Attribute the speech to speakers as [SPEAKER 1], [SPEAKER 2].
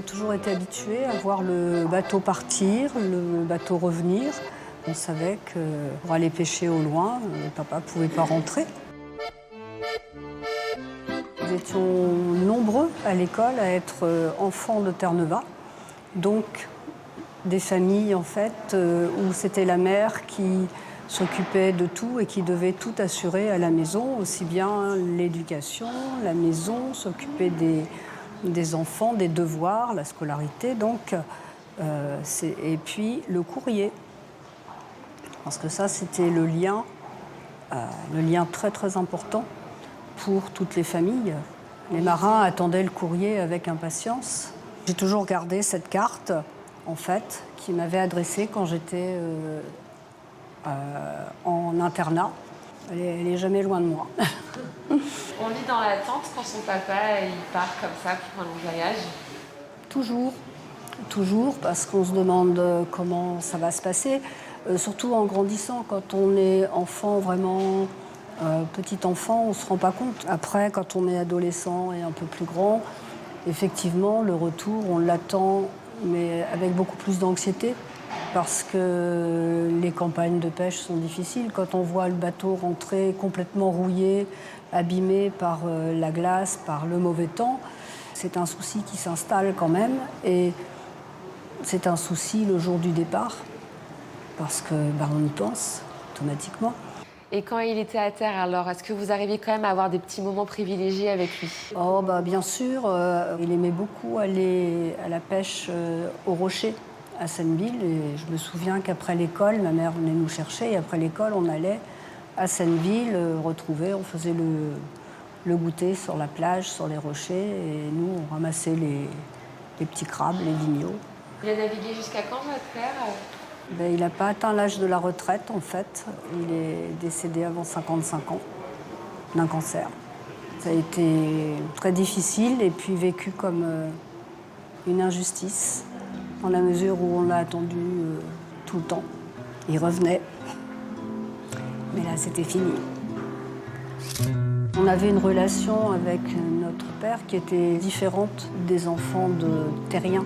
[SPEAKER 1] toujours été habitués à voir le bateau partir, le bateau revenir. On savait que pour aller pêcher au loin, papa ne pouvait pas rentrer. Nous étions nombreux à l'école à être enfants de Terre-Neuve. Donc des familles en fait où c'était la mère qui s'occupait de tout et qui devait tout assurer à la maison, aussi bien l'éducation, la maison, s'occuper des enfants, des devoirs, la scolarité, donc, et puis le courrier. Parce que ça, c'était le lien très très important pour toutes les familles. Les marins attendaient le courrier avec impatience. J'ai toujours gardé cette carte, en fait, qui m'avait adressée quand j'étais en internat. Elle est jamais loin de moi.
[SPEAKER 2] On vit dans l'attente quand son papa il part comme ça pour un long voyage.
[SPEAKER 1] Toujours, parce qu'on se demande comment ça va se passer. Surtout en grandissant, quand on est enfant, vraiment petit enfant, on ne se rend pas compte. Après, quand on est adolescent et un peu plus grand, effectivement, le retour, on l'attend, mais avec beaucoup plus d'anxiété, parce que les campagnes de pêche sont difficiles. Quand on voit le bateau rentrer complètement rouillé, abîmé par la glace, par le mauvais temps, c'est un souci qui s'installe quand même. Et c'est un souci le jour du départ, parce que on y pense automatiquement.
[SPEAKER 2] Et quand il était à terre, alors, est-ce que vous arriviez quand même à avoir des petits moments privilégiés avec lui?
[SPEAKER 1] Oh, bien sûr, il aimait beaucoup aller à la pêche au rocher à Senneville. Et je me souviens qu'après l'école, ma mère venait nous chercher, et après l'école, on allait à Senneville retrouver, on faisait le goûter sur la plage, sur les rochers, et nous, on ramassait les petits crabes, les lignots.
[SPEAKER 2] Il a navigué jusqu'à quand, votre père?
[SPEAKER 1] Il n'a pas atteint l'âge de la retraite, en fait. Il est décédé avant 55 ans d'un cancer. Ça a été très difficile et puis vécu comme une injustice, dans la mesure où on l'a attendu tout le temps. Il revenait, mais là, c'était fini. On avait une relation avec notre père qui était différente des enfants de terriens.